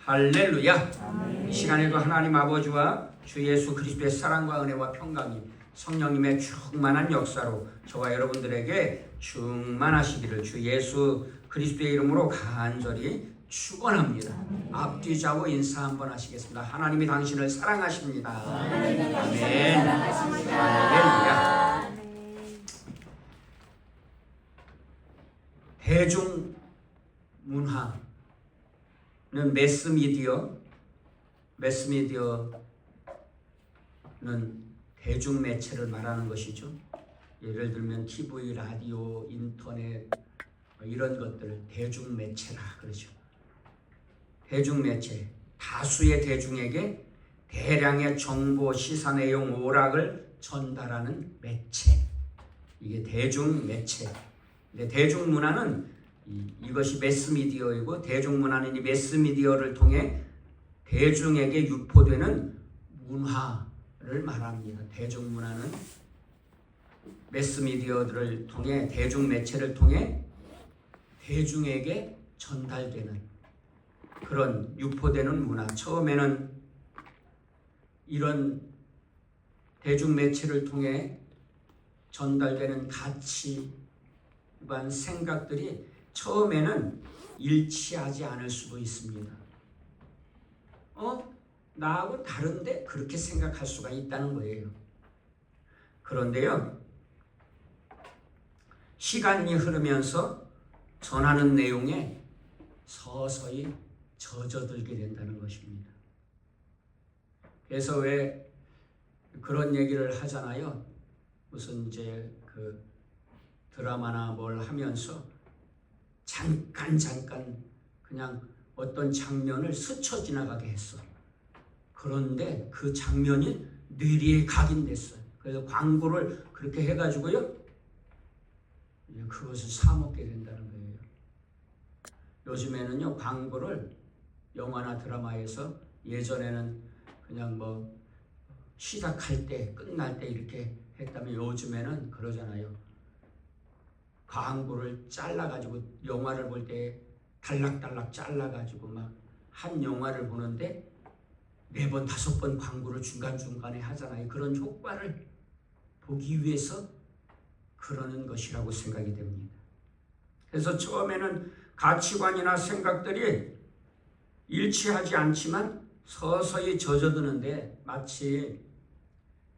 할렐루야. 이 시간에도 하나님 아버지와 주 예수 그리스도의 사랑과 은혜와 평강이 성령님의 충만한 역사로 저와 여러분들에게 충만하시기를 주 예수 그리스도의 이름으로 간절히 축원합니다. 앞뒤 좌우 인사 한번 하시겠습니다. 하나님이 당신을 사랑하십니다. 아멘. 할렐루야. 대중문화는 매스미디어는 대중매체를 말하는 것이죠. 예를 들면 TV, 라디오, 인터넷 이런 것들을 대중매체라 그러죠. 대중매체, 다수의 대중에게 대량의 정보, 시사 내용, 오락을 전달하는 매체, 이게 대중매체. 근데 대중문화는 이것이 매스미디어이고, 대중문화는 이 매스미디어를 통해 대중에게 유포되는 문화를 말합니다. 대중문화는 매스미디어들을 통해, 대중매체를 통해 대중에게 전달되는 그런 유포되는 문화. 처음에는 이런 대중매체를 통해 전달되는 가치관, 생각들이 처음에는 일치하지 않을 수도 있습니다. 나하고 다른데? 그렇게 생각할 수가 있다는 거예요. 그런데요, 시간이 흐르면서 전하는 내용에 서서히 젖어들게 된다는 것입니다. 그래서 왜 그런 얘기를 하잖아요. 무슨 이제 그 드라마나 뭘 하면서 잠깐 그냥 어떤 장면을 스쳐 지나가게 했어. 그런데 그 장면이 뇌리에 각인됐어요. 그래서 광고를 그렇게 해가지고요, 그것을 사먹게 된다는 거예요. 요즘에는요, 광고를 영화나 드라마에서, 예전에는 그냥 뭐 시작할 때 끝날 때 이렇게 했다면 요즘에는 그러잖아요. 광고를 잘라가지고 영화를 볼 때 달락달락 잘라가지고 막 한 영화를 보는데 4번 5번 광고를 중간중간에 하잖아요. 그런 효과를 보기 위해서 그러는 것이라고 생각이 됩니다. 그래서 처음에는 가치관이나 생각들이 일치하지 않지만 서서히 젖어드는데, 마치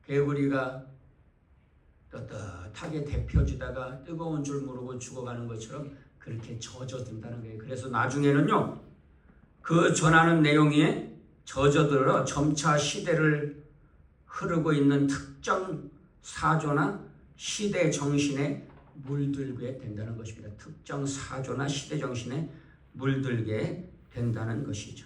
개구리가 떳떳하게 데펴지다가 뜨거운 줄 모르고 죽어가는 것처럼 그렇게 젖어든다는 거예요. 그래서 나중에는요, 그 전하는 내용이 젖어들어 점차 시대를 흐르고 있는 특정 사조나 시대 정신에 물들게 된다는 것입니다. 특정 사조나 시대 정신에 물들게 된다는 것이죠.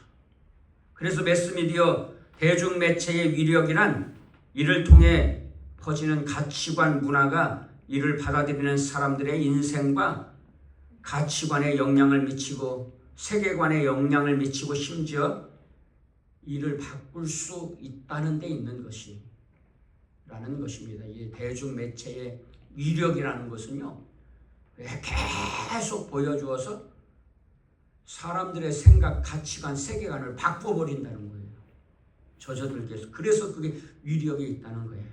그래서 매스미디어, 대중매체의 위력이란 이를 통해 퍼지는 가치관, 문화가 이를 받아들이는 사람들의 인생과 가치관에 영향을 미치고, 세계관에 영향을 미치고, 심지어 이를 바꿀 수 있다는 데 있는 것이라는 것입니다. 이 대중매체의 위력이라는 것은요, 계속 보여주어서 사람들의 생각, 가치관, 세계관을 바꿔버린다는 거예요. 젖어들게 해서. 그래서 그게 위력이 있다는 거예요.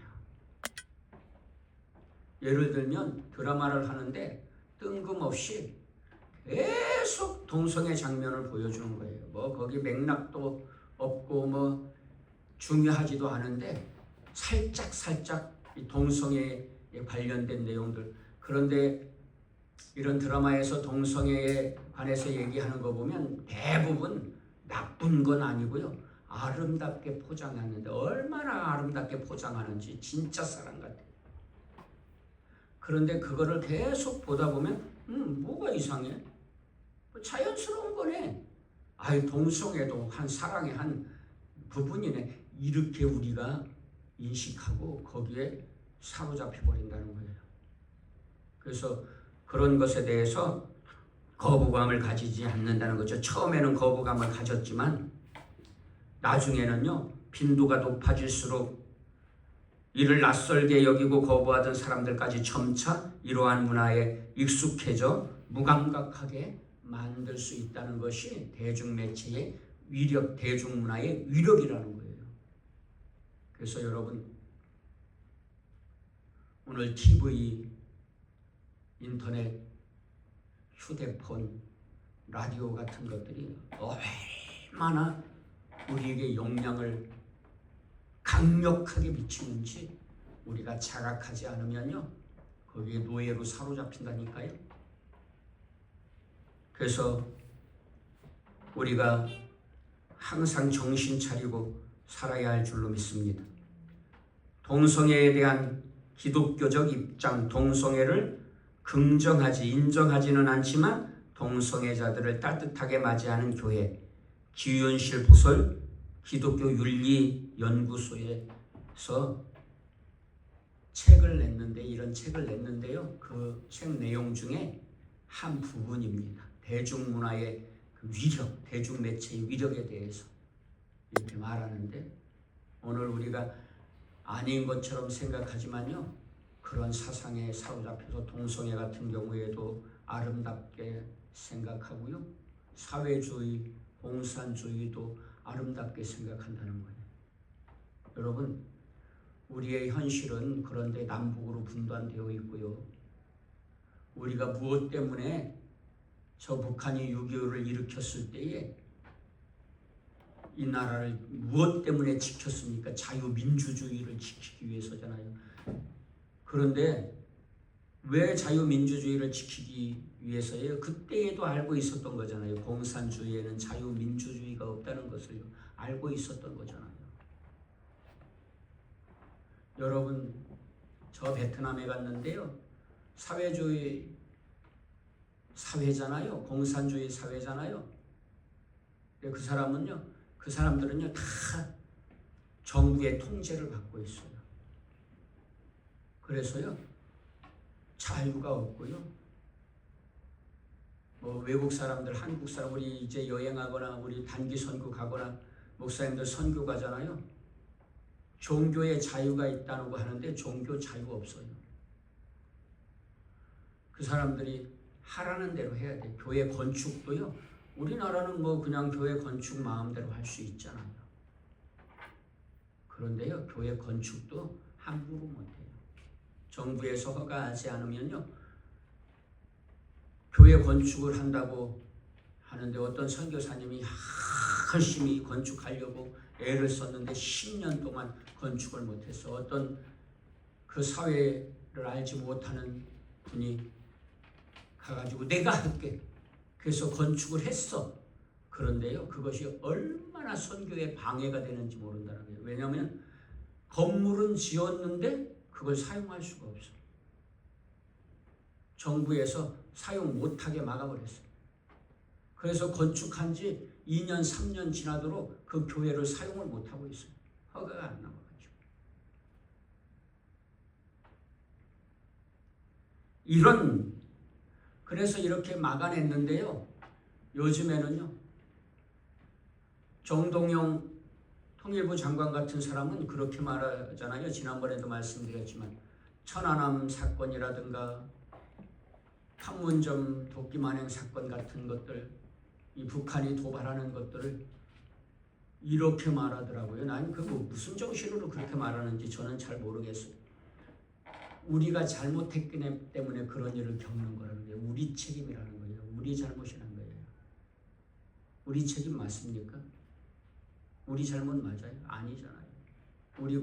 예를 들면 드라마를 하는데 뜬금없이 계속 동성애 장면을 보여주는 거예요. 뭐 거기 맥락도 없고 뭐 중요하지도 않은데 살짝 이 동성애에 관련된 내용들. 그런데 이런 드라마에서 동성애에 관해서 얘기하는 거 보면 대부분 나쁜 건 아니고요, 아름답게 포장하는데, 얼마나 아름답게 포장하는지 진짜 사랑 같아요. 그런데 그거를 계속 보다 보면 뭐가 이상해? 자연스러운 거네. 동성애도 한 사랑의 한 부분이네. 이렇게 우리가 인식하고 거기에 사로잡혀 버린다는 거예요. 그래서 그런 것에 대해서 거부감을 가지지 않는다는 거죠. 처음에는 거부감을 가졌지만 나중에는요, 빈도가 높아질수록 이를 낯설게 여기고 거부하던 사람들까지 점차 이러한 문화에 익숙해져 무감각하게 만들 수 있다는 것이 대중매체의 위력, 대중문화의 위력이라는 거예요. 그래서 여러분, 오늘 TV, 인터넷, 휴대폰, 라디오 같은 것들이 얼마나 우리에게 영향을 강력하게 미치는지 우리가 자각하지 않으면요, 거기에 노예로 사로잡힌다니까요. 그래서 우리가 항상 정신 차리고 살아야 할 줄로 믿습니다. 동성애에 대한 기독교적 입장, 동성애를 긍정하지, 인정하지는 않지만 동성애자들을 따뜻하게 맞이하는 교회, 기윤실 부설 기독교 윤리 연구소에서 책을 냈는데, 이런 책을 냈는데요, 그 책 내용 중에 한 부분입니다. 대중문화의 그 위력, 대중매체의 위력에 대해서 이렇게 말하는데, 오늘 우리가 아닌 것처럼 생각하지만요, 그런 사상에 사로잡혀서 동성애 같은 경우에도 아름답게 생각하고요, 사회주의, 공산주의도 아름답게 생각한다는 거예요. 여러분, 우리의 현실은 그런데 남북으로 분단되어 있고요, 우리가 무엇 때문에 저 북한이 6.25를 일으켰을 때에 이 나라를 무엇 때문에 지켰습니까? 자유민주주의를 지키기 위해서잖아요. 그런데 왜 자유민주주의를 지키기 위해서예요? 그때에도 알고 있었던 거잖아요. 공산주의에는 자유민주주의가 없다는 것을 알고 있었던 거잖아요. 여러분, 저 베트남에 갔는데요, 사회주의 사회잖아요. 공산주의 사회잖아요. 그 사람들은요 다 정부의 통제를 받고 있어요. 그래서요 자유가 없고요, 뭐 외국 사람들, 한국 사람, 우리 이제 여행하거나 우리 단기 선교 가거나 목사님들 선교 가잖아요. 종교의 자유가 있다고 하는데 종교 자유가 없어요. 그 사람들이 하라는 대로 해야 돼. 교회 건축도요, 우리나라는 뭐 그냥 교회 건축 마음대로 할 수 있잖아요. 그런데요, 교회 건축도 함부로 못해요. 정부에서 허가하지 않으면요, 교회 건축을 한다고 하는데 어떤 선교사님이 열심히 건축하려고 애를 썼는데 10년 동안 건축을 못했어. 어떤 그 사회를 알지 못하는 분이 가가지고 내가 할게, 그래서 건축을 했어. 그런데요, 그것이 얼마나 선교에 방해가 되는지 모른다는 거예요. 왜냐하면 건물은 지었는데 그걸 사용할 수가 없어. 정부에서 사용 못하게 막아버렸어요. 그래서 건축한 지 2년, 3년 지나도록 그 교회를 사용을 못하고 있어요. 허가가 안 나와가지고. 그래서 이렇게 막아냈는데요, 요즘에는요, 정동영 통일부 장관 같은 사람은 그렇게 말하잖아요. 지난번에도 말씀드렸지만 천안함 사건이라든가 판문점 도끼 만행 사건 같은 것들, 이 북한이 도발하는 것들을 이렇게 말하더라고요. 난 그거 무슨 정신으로 그렇게 말하는지 저는 잘 모르겠어요. 우리가 잘못했기 때문에 그런 일을 겪는 거라는 거예요. 우리 책임이라는 거예요. 우리 잘못이라는 거예요. 우리 책임 맞습니까? 우리 잘못 맞아요? 아니잖아요. 우리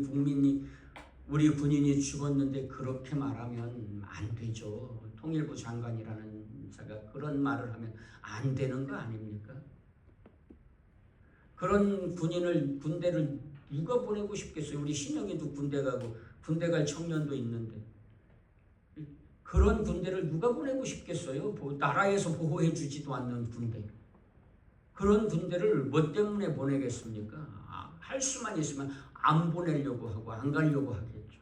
군인이 죽었는데 그렇게 말하면 안 되죠. 통일부 장관이라는 자가 그런 말을 하면 안 되는 거 아닙니까? 그런 군대를 누가 보내고 싶겠어요? 우리 신영이도 군대 가고 군대 갈 청년도 있는데 그런 군대를 누가 보내고 싶겠어요? 나라에서 보호해 주지도 않는 군대. 그런 군대를 뭐 때문에 보내겠습니까? 할 수만 있으면 안 보내려고 하고 안 가려고 하겠죠.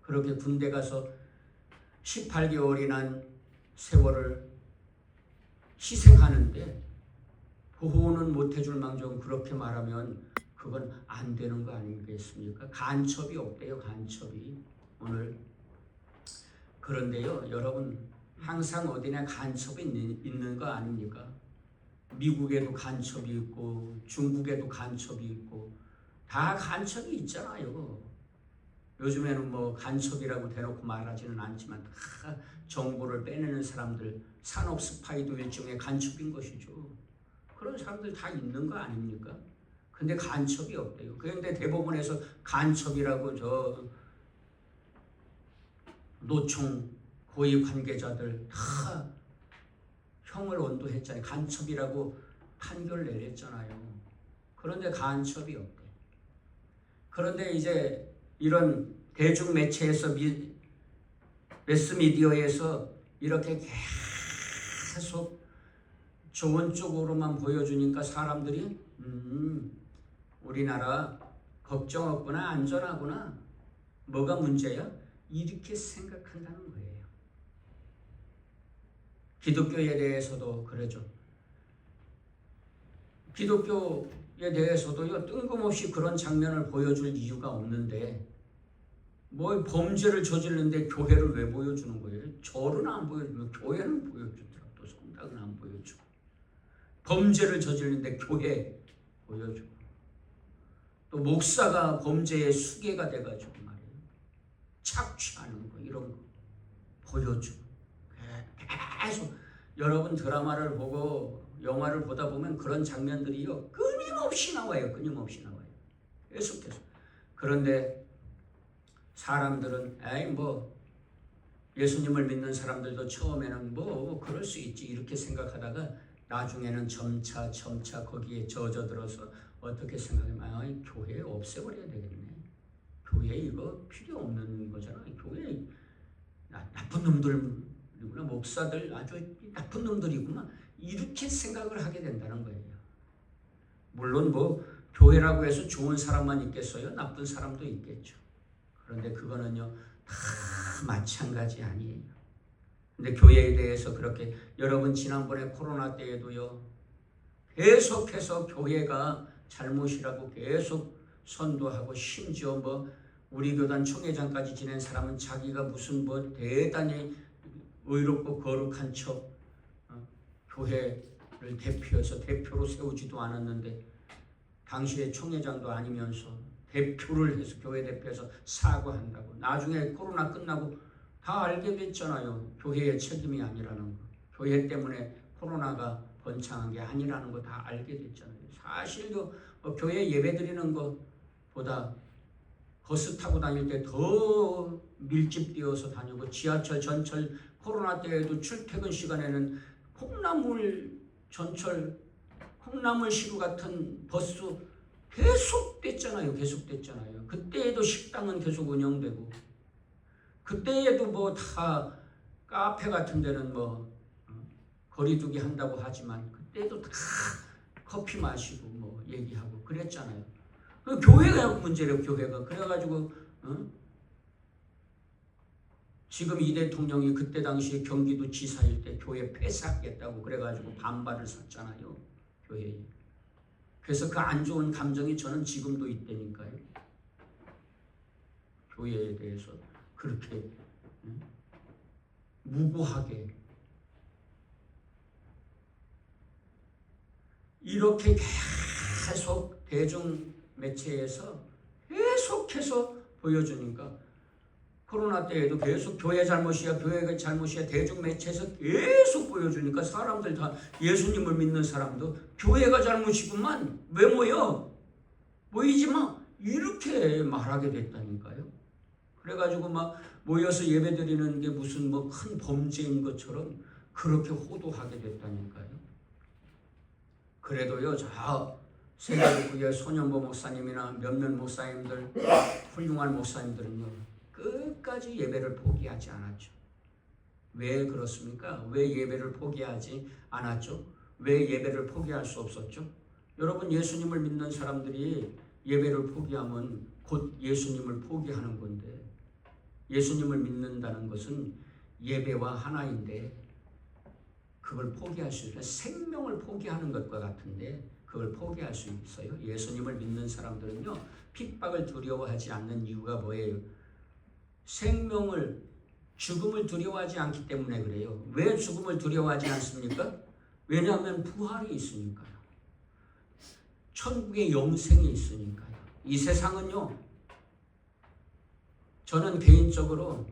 그렇게 군대 가서 18개월이나 세월을 희생하는데 보호는 못 해줄 망정 그렇게 말하면 그건 안 되는 거 아니겠습니까? 간첩이 없대요, 간첩이. 오늘. 그런데요, 여러분, 항상 어디나 간첩이 있는 거 아닙니까? 미국에도 간첩이 있고 중국에도 간첩이 있고 다 간첩이 있잖아요. 요즘에는 뭐 간첩이라고 대놓고 말하지는 않지만 다 정보를 빼내는 사람들, 산업 스파이도 일종의 간첩인 것이죠. 그런 사람들 다 있는 거 아닙니까? 근데 간첩이 없대요. 그런데 대법원에서 간첩이라고 저 노총 고위 관계자들 다 형을 언도했잖아요. 간첩이라고 판결 내렸잖아요. 그런데 간첩이 없대. 그런데 이제 이런 대중매체에서 매스미디어에서 이렇게 계속 좋은 쪽으로만 보여주니까 사람들이 우리나라 걱정 없구나, 안전하구나, 뭐가 문제야? 이렇게 생각한다는 거예요. 기독교에 대해서도 그러죠. 기독교에 대해서도요, 뜬금없이 그런 장면을 보여줄 이유가 없는데 뭐 범죄를 저지르는데 교회를 왜 보여주는 거예요? 절은 안 보여주면 교회는 보여주더라. 또 성당은 안 보여주고 범죄를 저지르는데 교회 보여주고 또 목사가 범죄의 수괴가 돼가지고 말이에요. 착취하는 거 이런 거 보여주고 계속 여러분 드라마를 보고 영화를 보다 보면 그런 장면들이요 끊임없이 나와요. 끊임없이 나와요. 계속해서. 그런데 사람들은 에이 뭐 예수님을 믿는 사람들도 처음에는 뭐 그럴 수 있지 이렇게 생각하다가 나중에는 점차 거기에 젖어들어서 어떻게 생각하면 교회 없애버려야 되겠네. 교회 이거 필요 없는 거잖아. 교회 나쁜 놈들이구나. 목사들 아주 나쁜 놈들이구나. 이렇게 생각을 하게 된다는 거예요. 물론 뭐 교회라고 해서 좋은 사람만 있겠어요? 나쁜 사람도 있겠죠. 그런데 그거는요 다 마찬가지 아니에요. 근데 교회에 대해서 그렇게 여러분 지난번에 코로나 때에도요 계속해서 교회가 잘못이라고 계속 선도하고 심지어 뭐 우리 교단 총회장까지 지낸 사람은 자기가 무슨 뭐 대단히 의롭고 거룩한 척 교회를 대표로 세우지도 않았는데 당시에 총회장도 아니면서 대표를 해서 교회 대표해서 사과한다고 나중에 코로나 끝나고 다 알게 됐잖아요. 교회의 책임이 아니라는 거. 교회 때문에 코로나가 번창한 게 아니라는 거 다 알게 됐잖아요. 사실도 교회 예배 드리는 것보다 버스 타고 다닐 때 더 밀집되어서 다니고 지하철, 전철 코로나 때에도 출퇴근 시간에는 콩나물 전철, 콩나물 시루 같은 버스 계속됐잖아요. 그때에도 식당은 계속 운영되고 그때에도 뭐 다 카페 같은 데는 뭐 거리두기 한다고 하지만 그때도 다 커피 마시고 뭐 얘기하고 그랬잖아요. 그 교회가 문제래요. 교회가 그래가지고 지금 이 대통령이 그때 당시에 경기도 지사일 때 교회 폐쇄하겠다고 그래가지고 반발을 샀잖아요. 교회에. 그래서 그 안 좋은 감정이 저는 지금도 있다니까요. 교회에 대해서 그렇게 무고하게 이렇게 계속 대중매체에서 계속해서 보여주니까 코로나 때에도 계속 교회 잘못이야 대중매체에서 계속 보여주니까 사람들 다 예수님을 믿는 사람도 교회가 잘못이구만 왜 모이지 마 이렇게 말하게 됐다니까요. 그래가지고 막 모여서 예배드리는 게 무슨 뭐 큰 범죄인 것처럼 그렇게 호도하게 됐다니까요. 그래도요 저 세계교회 손연보 목사님이나 몇몇 목사님들 훌륭한 목사님들은요 끝까지 예배를 포기하지 않았죠. 왜 그렇습니까? 왜 예배를 포기하지 않았죠? 왜 예배를 포기할 수 없었죠? 여러분 예수님을 믿는 사람들이 예배를 포기하면 곧 예수님을 포기하는 건데 예수님을 믿는다는 것은 예배와 하나인데 그걸 포기할 수 있어요. 생명을 포기하는 것과 같은데 그걸 포기할 수 있어요. 예수님을 믿는 사람들은요 핍박을 두려워하지 않는 이유가 뭐예요? 죽음을 두려워하지 않기 때문에 그래요. 왜 죽음을 두려워하지 않습니까? 왜냐하면 부활이 있으니까요. 천국의 영생이 있으니까요. 이 세상은요, 저는 개인적으로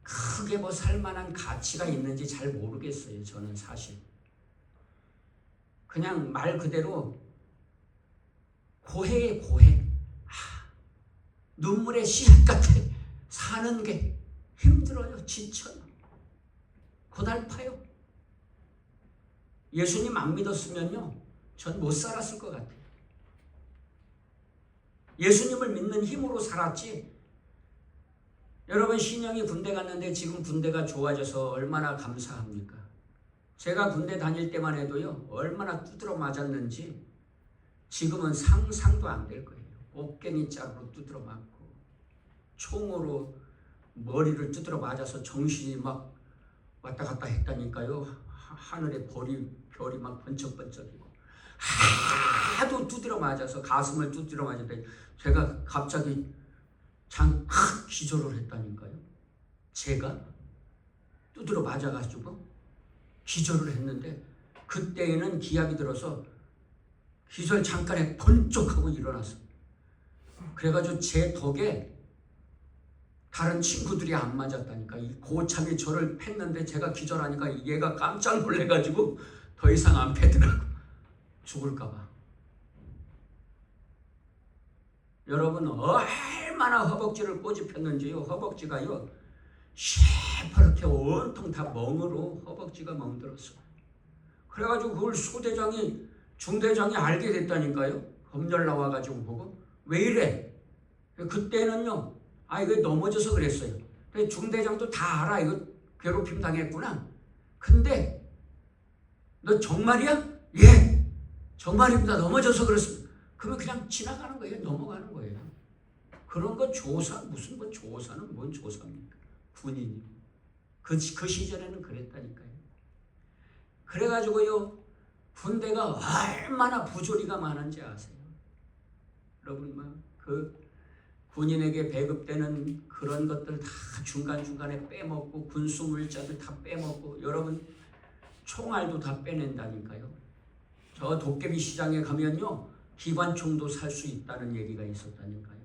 크게 뭐 살만한 가치가 있는지 잘 모르겠어요. 저는 사실 그냥 말 그대로 고해의 고해. 눈물의 씨앗 같아. 사는 게 힘들어요. 지쳐요. 고달파요. 예수님 안 믿었으면요, 전 못 살았을 것 같아요. 예수님을 믿는 힘으로 살았지. 여러분, 신영이 군대 갔는데 지금 군대가 좋아져서 얼마나 감사합니까? 제가 군대 다닐 때만 해도요, 얼마나 두드러 맞았는지 지금은 상상도 안 될 거예요. 옷괭이자루로 두드러 맞고 총으로 머리를 두드러 맞아서 정신이 막 왔다 갔다 했다니까요. 하늘에 별이 막 번쩍번쩍이고 하도 두드러 맞아서 가슴을 두드러 맞았더니 제가 갑자기 잠깐 기절을 했다니까요. 제가 두드러 맞아가지고 기절을 했는데 그때에는 기합이 들어서 기절 잠깐에 번쩍하고 일어났어. 그래가지고 제 덕에 다른 친구들이 안 맞았다니까. 이 고참이 저를 팼는데 제가 기절하니까 얘가 깜짝 놀래가지고 더 이상 안 패더라고. 죽을까봐. 여러분, 얼마나 허벅지를 꼬집혔는지요. 허벅지가요, 시퍼렇게 온통 다 멍으로 허벅지가 멍들었어. 그래가지고 그걸 소대장이, 중대장이 알게 됐다니까요. 검열 나와가지고 보고 왜 이래? 그때는요, 이거 넘어져서 그랬어요. 중대장도 다 알아. 이거 괴롭힘 당했구나. 근데 너 정말이야? 예, 정말입니다. 넘어져서 그렇습니다. 그러면 그냥 지나가는 거예요. 넘어가는 거예요. 그런 거 조사, 무슨 뭐 조사는 뭔 조사입니까? 군인이. 그 시절에는 그랬다니까요. 그래가지고요, 군대가 얼마나 부조리가 많은지 아세요? 여러분, 그 군인에게 배급되는 그런 것들 다 중간중간에 빼먹고, 군수 물자들 다 빼먹고, 여러분, 총알도 다 빼낸다니까요. 저 도깨비 시장에 가면요, 기관총도 살 수 있다는 얘기가 있었다니까요.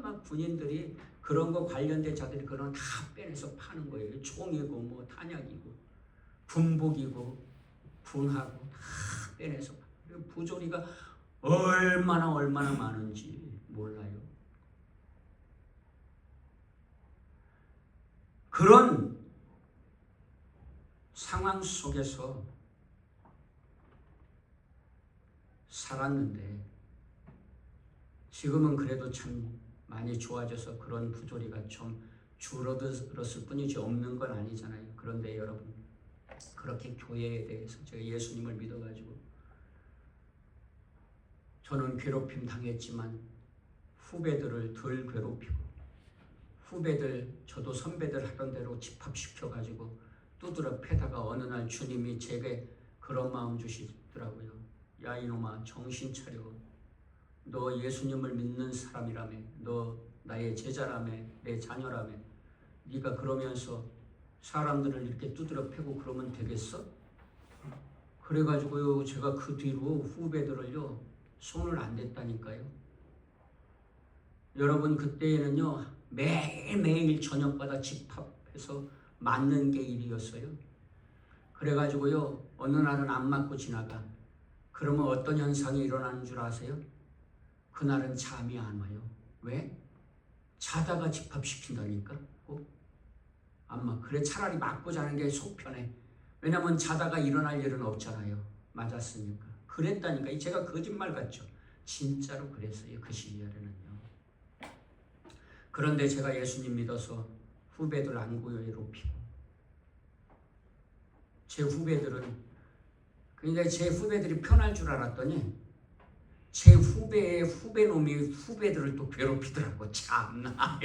막 군인들이 그런 거 관련된 자들이 그런 다 빼내서 파는 거예요. 총이고 뭐 탄약이고 군복이고 군하고 다 빼내서. 부조리가 얼마나 많은지 몰라요. 그런 상황 속에서 살았는데 지금은 그래도 참 많이 좋아져서 그런 부조리가 좀 줄어들었을 뿐이지 없는 건 아니잖아요. 그런데 여러분, 그렇게 교회에 대해서 제가 예수님을 믿어가지고 저는 괴롭힘 당했지만 후배들을 덜 괴롭히고, 후배들, 저도 선배들 하던 대로 집합시켜가지고 두드러 패다가 어느 날 주님이 제게 그런 마음 주시더라고요. 야, 이놈아, 정신 차려. 너 예수님을 믿는 사람이라며, 너 나의 제자라며, 내 자녀라며, 네가 그러면서 사람들을 이렇게 두드려 패고 그러면 되겠어? 그래가지고요, 제가 그 뒤로 후배들을요, 손을 안 댔다니까요. 여러분, 그때에는요, 매일매일 저녁마다 집합해서 맞는 게 일이었어요. 그래가지고요, 어느 날은 안 맞고 지나가. 그러면 어떤 현상이 일어나는 줄 아세요? 그날은 잠이 안 와요. 왜? 자다가 집합시킨다니까. 안 맞. 그래, 차라리 맞고 자는 게 속 편해. 왜냐면 자다가 일어날 일은 없잖아요. 맞았으니까. 그랬다니까. 제가 거짓말 같죠? 진짜로 그랬어요. 그 시절에는요. 그런데 제가 예수님 믿어서 후배들 안 괴롭히고, 제 후배들은, 그러니까 제 후배들이 편할 줄 알았더니 제 후배의 후배놈이 후배들을 또 괴롭히더라고. 참나.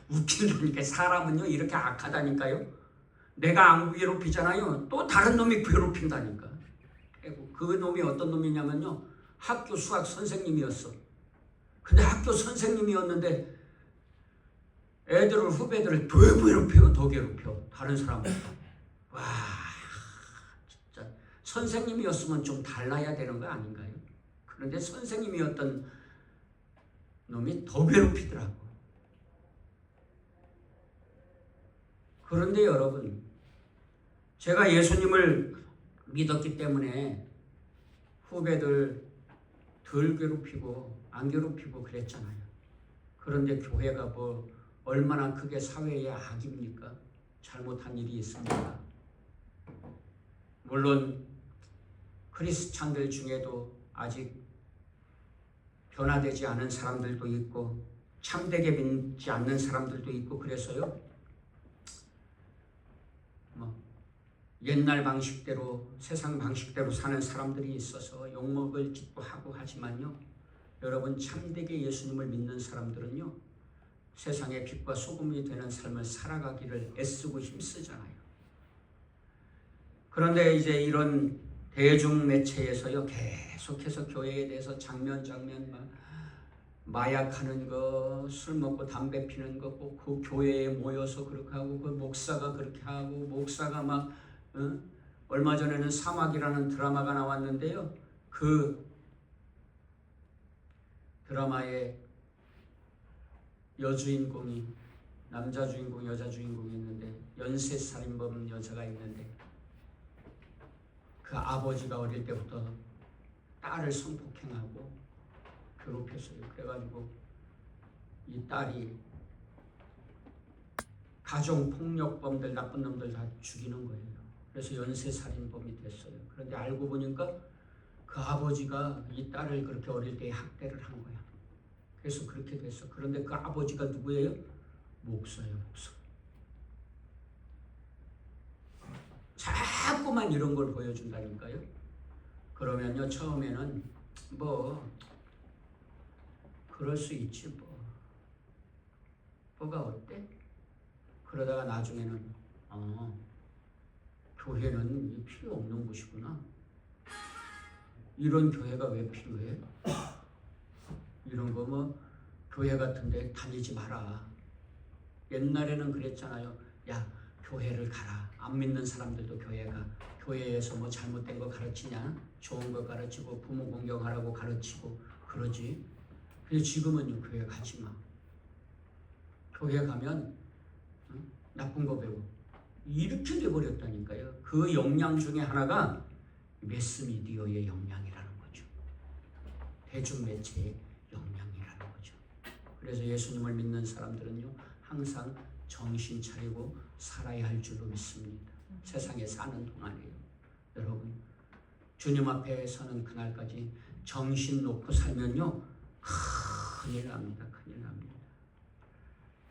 웃긴다니까. 사람은요, 이렇게 악하다니까요. 내가 안 괴롭히잖아요. 또 다른 놈이 괴롭힌다니까. 그 놈이 어떤 놈이냐면요, 학교 수학 선생님이었어. 근데 학교 선생님이었는데 애들을, 후배들을 더 괴롭혀요. 더 괴롭혀. 다른 사람보다. 와, 진짜 선생님이었으면 좀 달라야 되는 거 아닌가요? 그런데 선생님이었던 놈이 더 괴롭히더라고. 그런데 여러분, 제가 예수님을 믿었기 때문에 후배들 덜 괴롭히고 안 괴롭히고 그랬잖아요. 그런데 교회가 뭐 얼마나 그게 사회의 악입니까? 잘못한 일이 있습니다. 물론 크리스찬들 중에도 아직 변화되지 않은 사람들도 있고 참되게 믿지 않는 사람들도 있고 그래서요. 옛날 방식대로 세상 방식대로 사는 사람들이 있어서 욕먹을 짓도 하고 하지만요. 여러분 참되게 예수님을 믿는 사람들은요. 세상의 빛과 소금이 되는 삶을 살아가기를 애쓰고 힘쓰잖아요. 그런데 이제 이런 대중 매체에서요. 계속해서 교회에 대해서 장면 막 마약하는 거, 술 먹고 담배 피는 거, 꼭 그 교회에 모여서 그렇게 하고 그 목사가 그렇게 하고 목사가 막 얼마 전에는 사막이라는 드라마가 나왔는데요. 그 드라마의 여주인공이 남자 주인공, 여자 주인공이 있는데 연쇄살인범 여자가 있는데 그 아버지가 어릴 때부터 딸을 성폭행하고 괴롭혔어요. 그래가지고 이 딸이 가정폭력범들 나쁜 놈들 다 죽이는 거예요. 그래서 연쇄살인범이 됐어요. 그런데 알고 보니까 그 아버지가 이 딸을 그렇게 어릴 때 학대를 한 거야. 그래서 그렇게 됐어. 그런데 그 아버지가 누구예요? 목사예요, 목사. 자꾸만 이런 걸 보여준다니까요. 그러면요, 처음에는 뭐 그럴 수 있지 뭐가 어때? 그러다가 나중에는 교회는 필요 없는 곳이구나. 이런 교회가 왜 필요해? 이런 거 뭐 교회 같은 데 다니지 마라. 옛날에는 그랬잖아요. 야, 교회를 가라. 안 믿는 사람들도 교회 가. 교회에서 뭐 잘못된 거 가르치냐? 좋은 거 가르치고 부모 공경하라고 가르치고 그러지. 근데 지금은요, 교회 가지 마. 교회 가면 나쁜 거 배워. 이렇게 돼버렸다니까요. 그 역량 중에 하나가 매스미디어의 역량이라는 거죠. 대중매체의 역량이라는 거죠. 그래서 예수님을 믿는 사람들은요, 항상 정신 차리고 살아야 할 줄로 믿습니다. 세상에 사는 동안에요. 여러분, 주님 앞에 서는 그날까지 정신 놓고 살면요, 큰일 납니다. 큰일 납니다.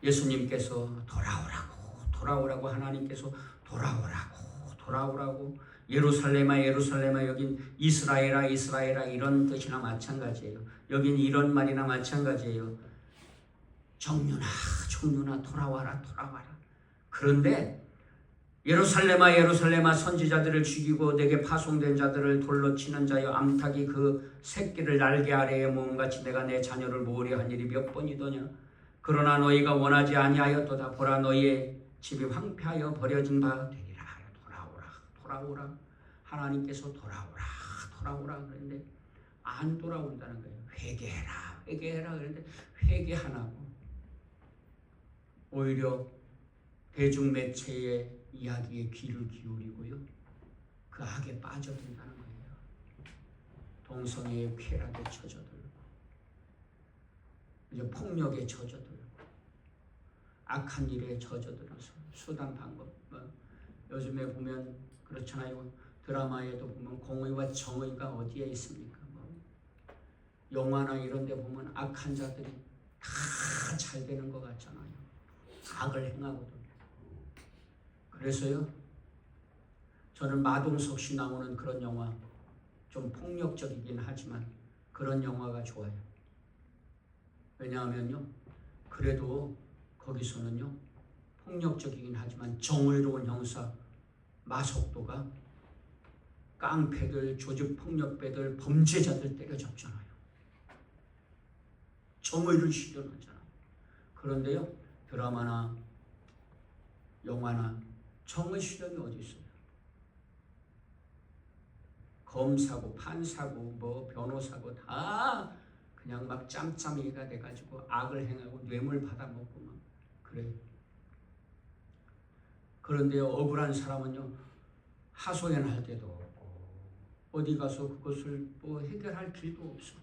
예수님께서 돌아오라고 하나님께서 돌아오라고 예루살렘아 여긴 이스라엘아 이런 뜻이나 마찬가지예요. 여긴 이런 말이나 마찬가지예요. 정윤아 돌아와라. 그런데 예루살렘아 선지자들을 죽이고 내게 파송된 자들을 돌로 치는 자여 암탉이 그 새끼를 날개 아래에 모음같이 내가 내 자녀를 모으려 한 일이 몇 번이더냐. 그러나 너희가 원하지 아니하였도다. 보라 너희의 집이 황폐하여 버려진 바 되리라. 돌아오라. 하나님께서 돌아오라 그랬는데 안 돌아온다는 거예요. 회개해라 그랬는데 회개 안 하고 오히려 대중매체의 이야기에 귀를 기울이고요. 그 악에 빠져든다는 거예요. 동성애의 쾌락에 젖어들고 이제 폭력에 젖어들고 악한 일에 젖어들어서 수단 방법 요즘에 보면 그렇잖아요. 드라마에도 보면 공의와 정의가 어디에 있습니까? 영화나 이런 데 보면 악한 자들이 다 잘 되는 것 같잖아요. 악을 행하거든. 그래서요, 저는 마동석 씨 나오는 그런 영화, 좀 폭력적이긴 하지만 그런 영화가 좋아요. 왜냐하면요, 그래도 거기서는요, 폭력적이긴 하지만 정의로운 형사 마석도가 깡패들, 조직폭력배들, 범죄자들 때려잡잖아요. 정의를 실현하잖아요. 그런데요, 드라마나 영화나 정의 실현이 어디 있어요? 검사고 판사고 뭐 변호사고 다 그냥 막 짬짬이가 돼가지고 악을 행하고 뇌물 받아먹고 막 그래요. 그런데 억울한 사람은요, 하소연할 데도 없고 어디 가서 그것을 뭐 해결할 길도 없어.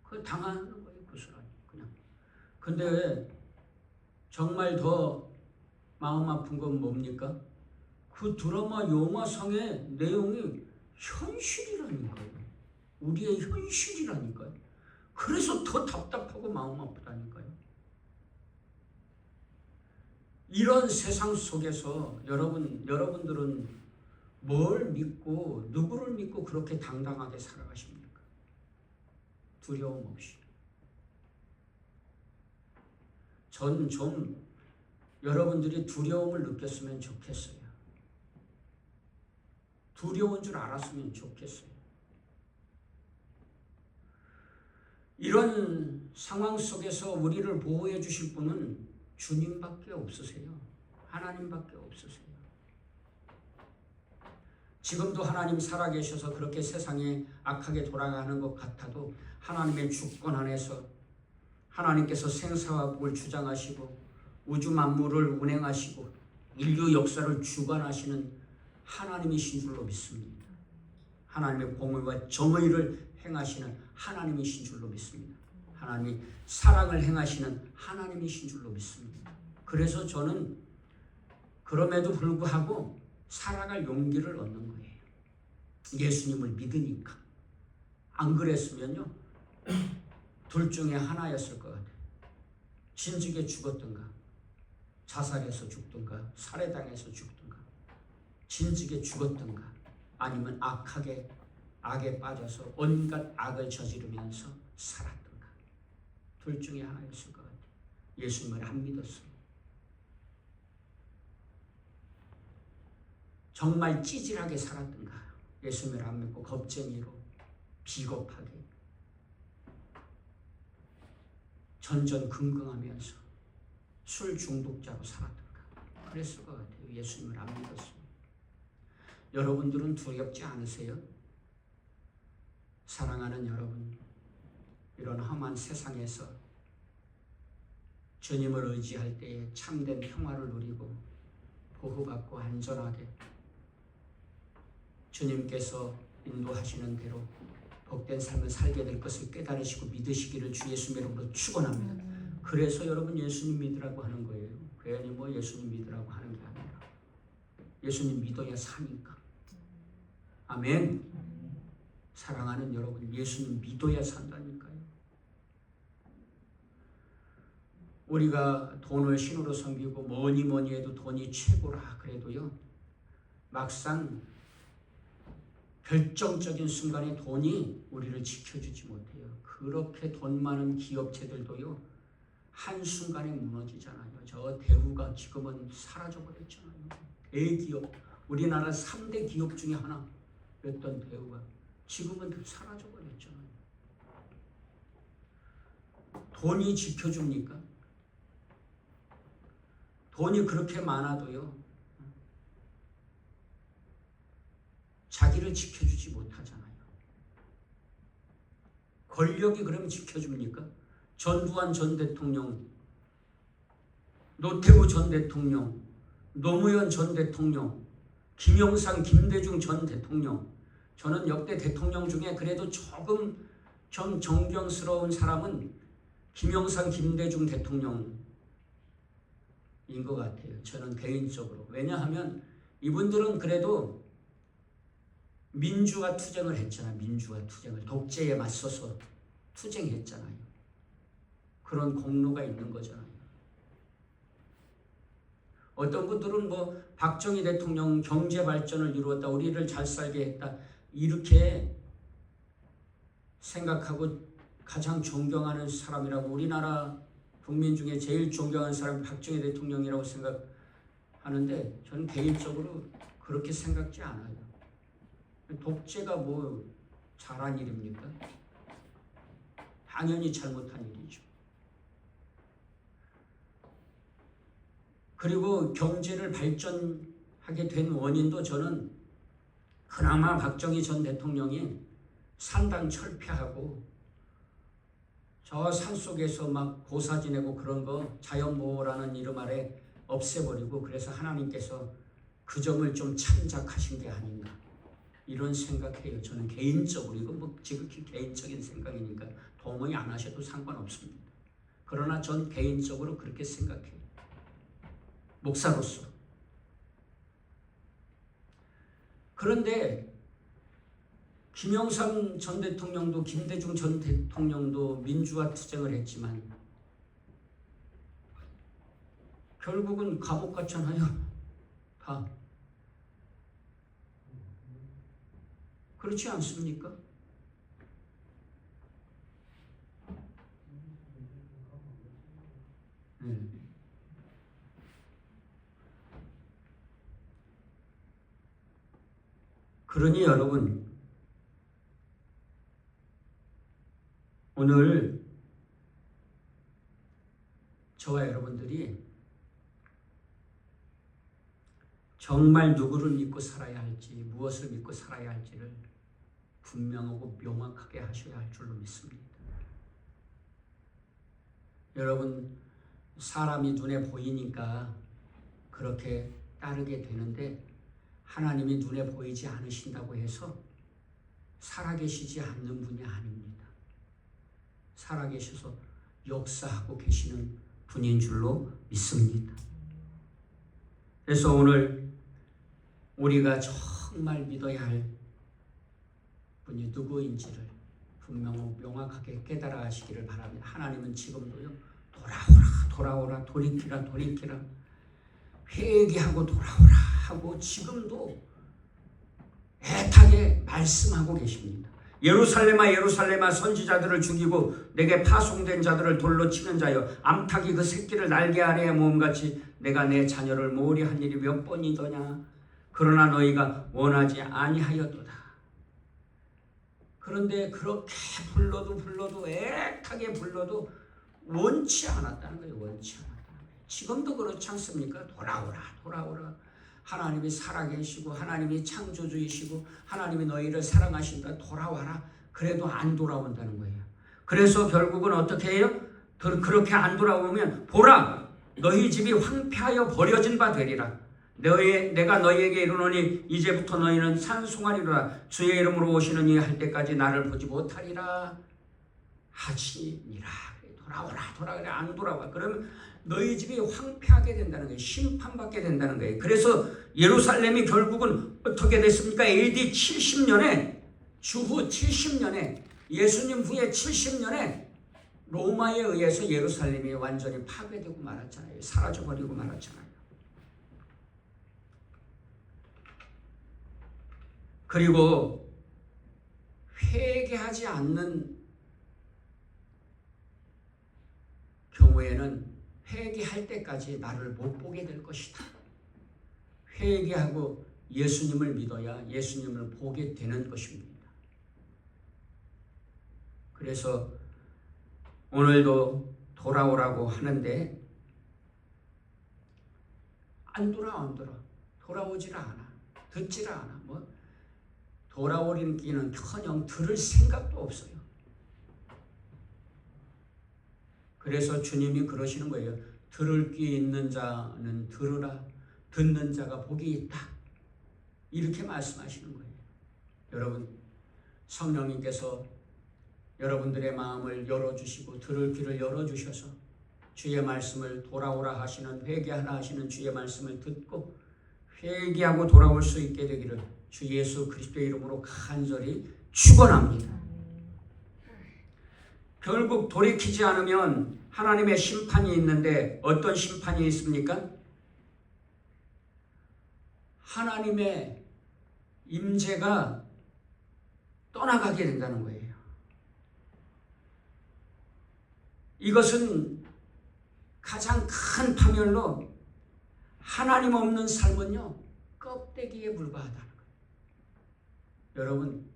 그거 당하는 거예요, 고스란히 그냥. 근데 정말 더 마음 아픈 건 뭡니까? 그 드라마 영화상의 내용이 현실이라니까요. 우리의 현실이라니까요. 그래서 더 답답하고 마음 아프다니까요. 이런 세상 속에서 여러분들은 뭘 믿고 누구를 믿고 그렇게 당당하게 살아가십니까? 두려움 없이. 전 좀 여러분들이 두려움을 느꼈으면 좋겠어요. 두려운 줄 알았으면 좋겠어요. 이런 상황 속에서 우리를 보호해 주실 분은 주님밖에 없으세요. 하나님밖에 없으세요. 지금도 하나님 살아계셔서 그렇게 세상에 악하게 돌아가는 것 같아도 하나님의 주권 안에서 하나님께서 생사와 복을 주장하시고 우주 만물을 운행하시고 인류 역사를 주관하시는 하나님이신 줄로 믿습니다. 하나님의 공의와 정의를 행하시는 하나님이신 줄로 믿습니다. 하나님이 사랑을 행하시는 하나님이신 줄로 믿습니다. 그래서 저는 그럼에도 불구하고 살아갈 용기를 얻는 거예요. 예수님을 믿으니까. 안 그랬으면요, 둘 중에 하나였을 것 같아요. 진즉에 죽었던가, 자살해서 죽든가, 살해당해서 죽든가, 진즉에 죽었던가, 아니면 악에 빠져서 온갖 악을 저지르면서 살았던가. 둘 중에 하나였을 것 같아요. 예수님을 안 믿었어요. 정말 찌질하게 살았던가, 예수님을 안 믿고 겁쟁이로 비겁하게 전전긍긍하면서 술 중독자로 살았던가 그랬을 것 같아요. 예수님을 안 믿었어요. 여러분들은 두렵지 않으세요? 사랑하는 여러분, 이런 험한 세상에서 주님을 의지할 때에 참된 평화를 누리고 보호받고 안전하게 주님께서 인도하시는 대로 복된 삶을 살게 될 것을 깨달으시고 믿으시기를 주 예수님 이름으로 축원합니다. 그래서 여러분 예수님 믿으라고 하는 거예요. 괜히 뭐 예수님 믿으라고 하는 게 아니라 예수님 믿어야 사니까. 아멘. 사랑하는 여러분, 예수님 믿어야 산다니까요. 우리가 돈을 신으로 섬기고 뭐니 해도 돈이 최고라 그래도요, 막상 결정적인 순간에 돈이 우리를 지켜주지 못해요. 그렇게 돈 많은 기업체들도요, 한순간에 무너지잖아요. 저 대우가 지금은 사라져버렸잖아요. 대기업, 우리나라 3대 기업 중에 하나였던 대우가 지금은 사라져버렸잖아요. 돈이 지켜줍니까? 돈이 그렇게 많아도요, 자기를 지켜주지 못하잖아요. 권력이 그럼 지켜줍니까? 전두환 전 대통령, 노태우 전 대통령, 노무현 전 대통령, 김영삼, 김대중 전 대통령, 저는 역대 대통령 중에 그래도 조금 좀 정경스러운 사람은 김영삼, 김대중 대통령인 것 같아요. 저는 개인적으로. 왜냐하면 이분들은 그래도 민주화 투쟁을 했잖아요. 민주화 투쟁을. 독재에 맞서서 투쟁했잖아요. 그런 공로가 있는 거잖아요. 어떤 분들은 뭐 박정희 대통령 경제 발전을 이루었다, 우리를 잘 살게 했다, 이렇게 생각하고 가장 존경하는 사람이라고, 우리나라 국민 중에 제일 존경하는 사람이 박정희 대통령이라고 생각하는데 저는 개인적으로 그렇게 생각지 않아요. 독재가 뭐 잘한 일입니까? 당연히 잘못한 일이죠. 그리고 경제를 발전하게 된 원인도 저는 그나마 박정희 전 대통령이 산당 철폐하고 저 산속에서 막 고사 지내고 그런 거 자연보호라는 이름 아래 없애버리고, 그래서 하나님께서 그 점을 좀 참작하신 게 아닌가, 이런 생각해요. 저는 개인적으로, 이건 뭐 지극히 개인적인 생각이니까 동의 안 하셔도 상관없습니다. 그러나 전 개인적으로 그렇게 생각해요. 목사로서. 그런데 김영삼 전 대통령도 김대중 전 대통령도 민주화 투쟁을 했지만 결국은 감옥 갔잖아요. 다. 그렇지 않습니까? 그러니 여러분, 오늘 저와 여러분들이 정말 누구를 믿고 살아야 할지, 무엇을 믿고 살아야 할지를 분명하고 명확하게 하셔야 할 줄로 믿습니다. 여러분, 사람이 눈에 보이니까 그렇게 따르게 되는데 하나님이 눈에 보이지 않으신다고 해서 살아계시지 않는 분이 아닙니다. 살아계셔서 역사하고 계시는 분인 줄로 믿습니다. 그래서 오늘 우리가 정말 믿어야 할 분이 누구인지를 분명하고 명확하게 깨달아 하시기를 바랍니다. 하나님은 지금도요, 돌아오라, 돌이키라, 회개하고 돌아오라 하고 지금도 애타게 말씀하고 계십니다. 예루살렘아 선지자들을 죽이고 내게 파송된 자들을 돌로 치는 자여, 암탉이 그 새끼를 날개 아래에 모음같이 내가 내 자녀를 모으리 한 일이 몇 번이더냐. 그러나 너희가 원하지 아니하였도다. 그런데 그렇게 불러도 애타게 불러도 원치 않았다는 거예요. 원치 않았다는 거예요. 지금도 그렇지 않습니까? 돌아오라. 하나님이 살아계시고 하나님이 창조주이시고 하나님이 너희를 사랑하신다. 돌아와라. 그래도 안 돌아온다는 거예요. 그래서 결국은 어떻게 해요? 그렇게 안 돌아오면 보라, 너희 집이 황폐하여 버려진 바 되리라. 내가 너희에게 이르노니 이제부터 너희는 산송아리로라. 주의 이름으로 오시는 이 할 때까지 나를 보지 못하리라 하시니라. 돌아오라. 그래 안 돌아와. 그러면 너희 집이 황폐하게 된다는 거예요. 심판받게 된다는 거예요. 그래서 예루살렘이 결국은 어떻게 됐습니까? AD 70년에 주후 70년에 예수님 후에 70년에 로마에 의해서 예루살렘이 완전히 파괴되고 말았잖아요. 사라져버리고 말았잖아요. 그리고 회개하지 않는 경우에는 회개할 때까지 나를 못 보게 될 것이다. 회개하고 예수님을 믿어야 예수님을 보게 되는 것입니다. 그래서 오늘도 돌아오라고 하는데 안 돌아오지를 않아. 듣지를 않아. 돌아오기는 커녕 들을 생각도 없어요. 그래서 주님이 그러시는 거예요. 들을 귀 있는 자는 들으라. 듣는 자가 복이 있다. 이렇게 말씀하시는 거예요. 여러분, 성령님께서 여러분들의 마음을 열어주시고 들을 귀를 열어주셔서 주의 말씀을 돌아오라 하시는, 회개하라 하시는 주의 말씀을 듣고 회개하고 돌아올 수 있게 되기를 주 예수 그리스도의 이름으로 간절히 축원합니다. 결국 돌이키지 않으면 하나님의 심판이 있는데 어떤 심판이 있습니까? 하나님의 임재가 떠나가게 된다는 거예요. 이것은 가장 큰 파멸로 하나님 없는 삶은요, 껍데기에 불과하다는 거예요. 여러분,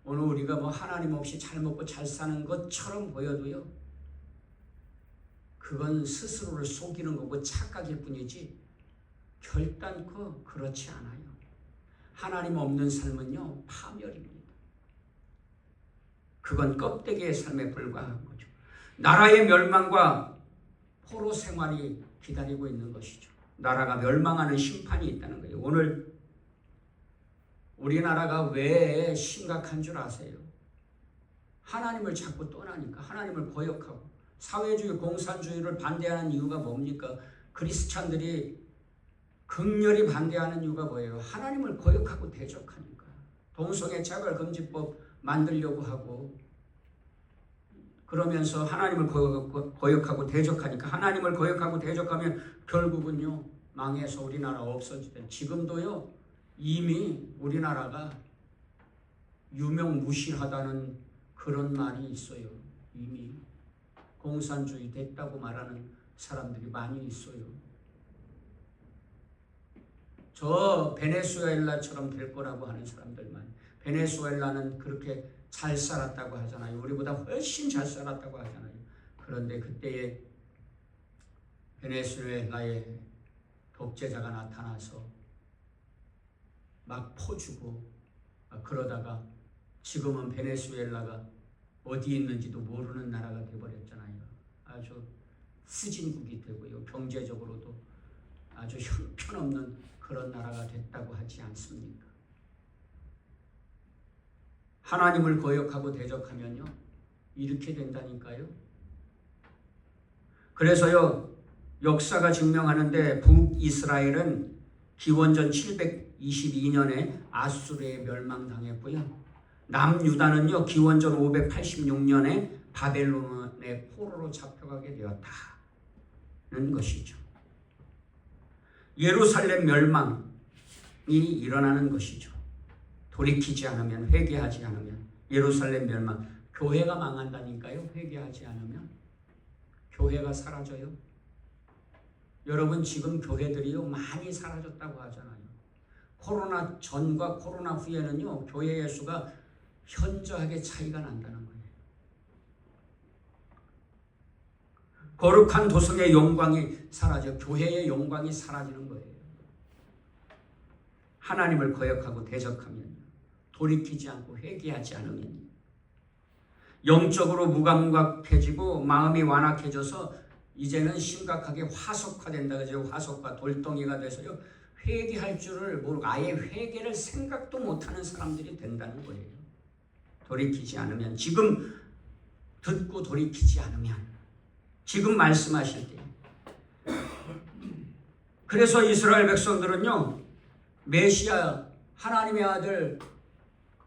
오늘 우리가 하나님 없이 잘 먹고 잘 사는 것처럼 보여도요, 그건 스스로를 속이는 거고 착각일 뿐이지 결단코 그렇지 않아요. 하나님 없는 삶은요, 파멸입니다. 그건 껍데기의 삶에 불과한 거죠. 나라의 멸망과 포로 생활이 기다리고 있는 것이죠. 나라가 멸망하는 심판이 있다는 거예요. 오늘 우리나라가 왜 심각한 줄 아세요? 하나님을 자꾸 떠나니까, 하나님을 거역하고 사회주의, 공산주의를 반대하는 이유가 뭡니까? 크리스찬들이 극렬히 반대하는 이유가 뭐예요? 하나님을 거역하고 대적하니까. 동성애차별금지법 만들려고 하고, 그러면서 하나님을 거역하고 대적하니까, 하나님을 거역하고 대적하면 결국은요, 망해서 우리나라 없어지대. 지금도요, 이미 우리나라가 유명무실하다는 그런 말이 있어요. 이미 공산주의 됐다고 말하는 사람들이 많이 있어요. 저 베네수엘라처럼 될 거라고 하는 사람들만. 베네수엘라는 그렇게 잘 살았다고 하잖아요. 우리보다 훨씬 잘 살았다고 하잖아요. 그런데 그때에 베네수엘라의 독재자가 나타나서 막 퍼주고 그러다가 지금은 베네수엘라가 어디 있는지도 모르는 나라가 되어버렸잖아요. 아주 후진국이 되고요. 경제적으로도 아주 형편없는 그런 나라가 됐다고 하지 않습니까? 하나님을 거역하고 대적하면요, 이렇게 된다니까요. 그래서요, 역사가 증명하는데 북이스라엘은 기원전 722년에 아수르에 멸망당했고요. 남유다는요, 기원전 586년에 바벨론의 포로로 잡혀가게 되었다는 것이죠. 예루살렘 멸망이 일어나는 것이죠. 돌이키지 않으면, 회개하지 않으면. 예루살렘 멸망, 교회가 망한다니까요. 회개하지 않으면 교회가 사라져요. 여러분, 지금 교회들이요, 많이 사라졌다고 하잖아요. 코로나 전과 코로나 후에는요, 교회의 수가 현저하게 차이가 난다는 거예요. 거룩한 도성의 영광이 사라져, 교회의 영광이 사라지는 거예요. 하나님을 거역하고 대적하면, 돌이키지 않고 회개하지 않으면 영적으로 무감각해지고 마음이 완악해져서 이제는 심각하게 화석화된다. 그죠? 화석화, 돌덩이가 돼서요, 회개할 줄을 모르고 아예 회개를 생각도 못하는 사람들이 된다는 거예요. 돌이키지 않으면, 지금 듣고 돌이키지 않으면, 지금 말씀하실 때. 그래서 이스라엘 백성들은요, 메시아, 하나님의 아들,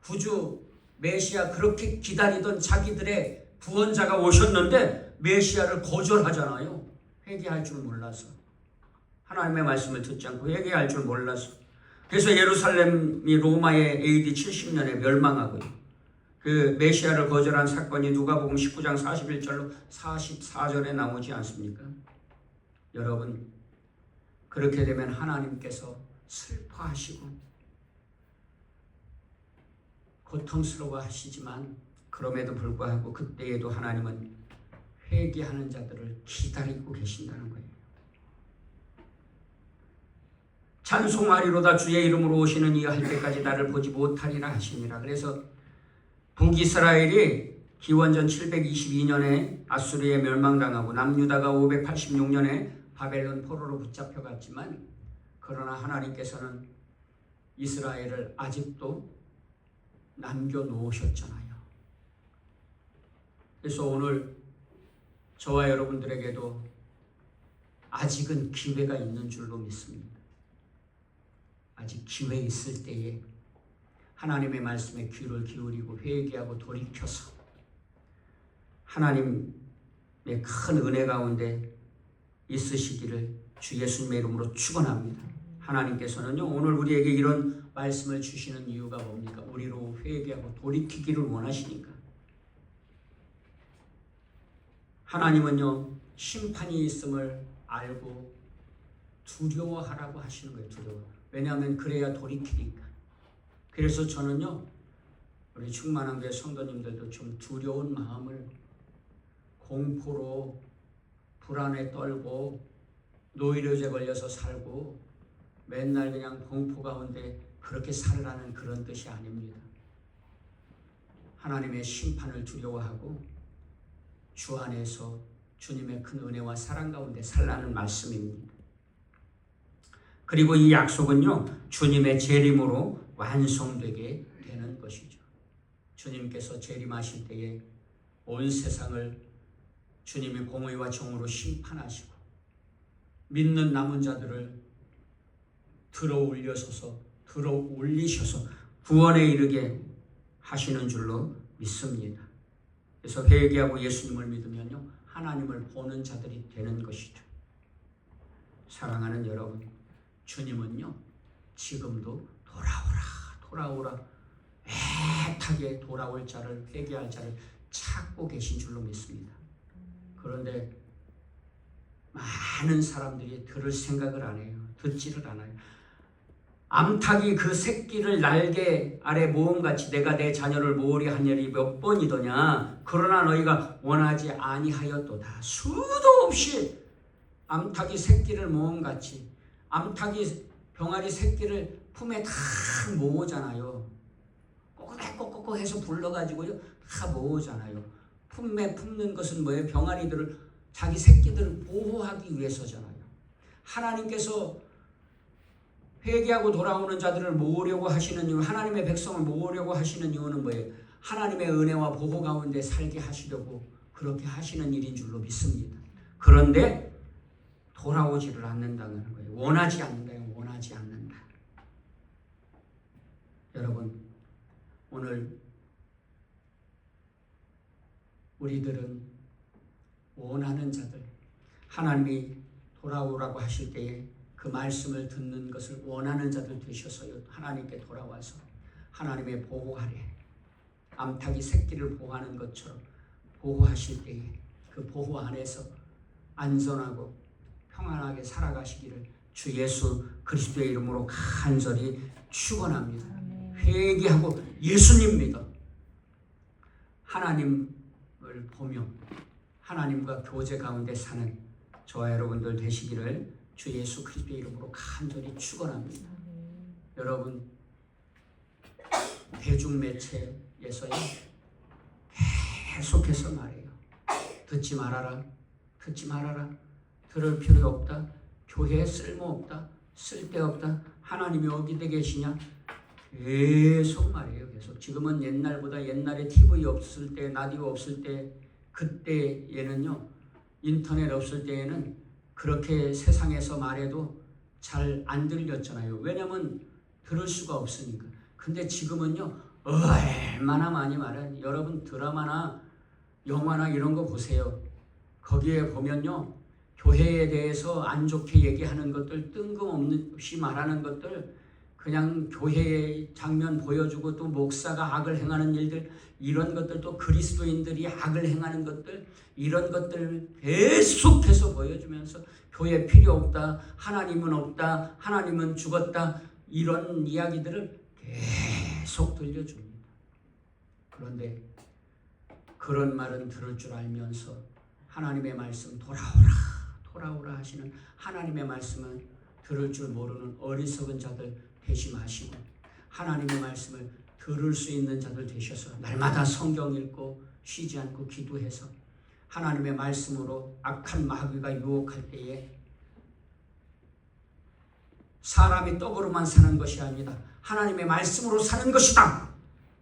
구주 메시아, 그렇게 기다리던 자기들의 구원자가 오셨는데 메시아를 거절하잖아요. 회개할 줄 몰라서. 하나님의 말씀을 듣지 않고 회개할 줄 몰라서. 그래서 예루살렘이 로마의 AD 70년에 멸망하고요. 그 메시아를 거절한 사건이 누가복음 19장 41절로 44절에 나오지 않습니까? 여러분, 그렇게 되면 하나님께서 슬퍼하시고 고통스러워 하시지만, 그럼에도 불구하고 그때에도 하나님은 회개하는 자들을 기다리고 계신다는 거예요. 찬송하리로다 주의 이름으로 오시는 이여 할 때까지 나를 보지 못하리라 하시니라. 그래서 북이스라엘이 기원전 722년에 아수르에 멸망당하고 남유다가 586년에 바벨론 포로로 붙잡혀갔지만, 그러나 하나님께서는 이스라엘을 아직도 남겨놓으셨잖아요. 그래서 오늘 저와 여러분들에게도 아직은 기회가 있는 줄로 믿습니다. 아직 기회 있을 때에 하나님의 말씀에 귀를 기울이고 회개하고 돌이켜서 하나님의 큰 은혜 가운데 있으시기를 주 예수님의 이름으로 축원합니다. 하나님께서는요, 오늘 우리에게 이런 말씀을 주시는 이유가 뭡니까? 우리로 회개하고 돌이키기를 원하시니까. 하나님은요, 심판이 있음을 알고 두려워하라고 하시는 거예요. 두려워. 왜냐하면 그래야 돌이키니까. 그래서 저는요, 우리 충만한 교회 성도님들도 좀 두려운 마음을, 공포로 불안에 떨고 노이로제 걸려서 살고 맨날 그냥 공포 가운데 그렇게 살라는 그런 뜻이 아닙니다. 하나님의 심판을 두려워하고 주 안에서 주님의 큰 은혜와 사랑 가운데 살라는 말씀입니다. 그리고 이 약속은요, 주님의 재림으로 완성되게 되는 것이죠. 주님께서 재림하실 때에 온 세상을 주님이 공의와 정의로 심판하시고 믿는 남은 자들을 들어 올리셔서 구원에 이르게 하시는 줄로 믿습니다. 그래서 회개하고 예수님을 믿으면요, 하나님을 보는 자들이 되는 것이죠. 사랑하는 여러분, 주님은요, 지금도 돌아오라 애타게 돌아올 자를, 회개할 자를 찾고 계신 줄로 믿습니다. 그런데 많은 사람들이 들을 생각을 안 해요. 듣지를 않아요. 암탉이 그 새끼를 날개 아래 모음같이 내가 내 자녀를 모으리 하늘이 몇 번이더냐. 그러나 너희가 원하지 아니하였도다. 수도 없이 암탉이 새끼를 모음같이, 암탉이 병아리 새끼를 품에 다 모으잖아요. 꼬꼬꼬꼬 해서 불러가지고요, 다 모으잖아요. 품에 품는 것은 뭐예요? 병아리들을, 자기 새끼들을 보호하기 위해서잖아요. 하나님께서 회개하고 돌아오는 자들을 모으려고 하시는 이유, 하나님의 백성을 모으려고 하시는 이유는 뭐예요? 하나님의 은혜와 보호 가운데 살게 하시려고 그렇게 하시는 일인 줄로 믿습니다. 그런데 돌아오지를 않는다는 거예요. 원하지 않는다. 여러분, 오늘 우리들은 원하는 자들, 하나님이 돌아오라고 하실 때에 그 말씀을 듣는 것을 원하는 자들 되셔서 하나님께 돌아와서 하나님의 보호 아래, 암탉이 새끼를 보호하는 것처럼 보호하실 때에 그 보호 안에서 안전하고 평안하게 살아가시기를 주 예수 그리스도의 이름으로 간절히 축원합니다. 회개하고 예수님 믿어 하나님을 보며 하나님과 교제 가운데 사는 저와 여러분들 되시기를 주 예수 그리스도의 이름으로 간절히 축원합니다. 여러분, 대중매체에서요, 계속해서 말해요. 듣지 말아라. 들을 필요 없다. 교회에 쓸모없다. 쓸데없다. 하나님이 어디에 계시냐? 계속 말해요. 계속. 지금은 옛날보다, 옛날에 TV 없을 때, 라디오 없을 때, 그때에는요, 인터넷 없을 때에는 그렇게 세상에서 말해도 잘 안 들렸잖아요. 왜냐면 들을 수가 없으니까. 근데 지금은요, 얼마나 많이 말해요. 여러분 드라마나 영화나 이런 거 보세요. 거기에 보면요, 교회에 대해서 안 좋게 얘기하는 것들, 뜬금없이 말하는 것들, 그냥 교회의 장면 보여주고, 또 목사가 악을 행하는 일들, 이런 것들, 또 그리스도인들이 악을 행하는 것들, 이런 것들 계속해서 보여주면서 교회 필요 없다, 하나님은 없다, 하나님은 죽었다, 이런 이야기들을 계속 들려줍니다. 그런데 그런 말은 들을 줄 알면서 하나님의 말씀 돌아오라 하시는 하나님의 말씀은 들을 줄 모르는 어리석은 자들 되지 마시고 하나님의 말씀을 들을 수 있는 자들 되셔서 날마다 성경 읽고 쉬지 않고 기도해서 하나님의 말씀으로 악한 마귀가 유혹할 때에 사람이 떡으로만 사는 것이 아니다, 하나님의 말씀으로 사는 것이다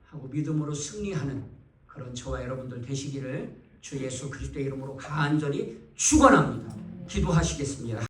하고 믿음으로 승리하는 그런 저와 여러분들 되시기를 주 예수 그리스도의 이름으로 간절히 축원합니다. 기도하시겠습니다.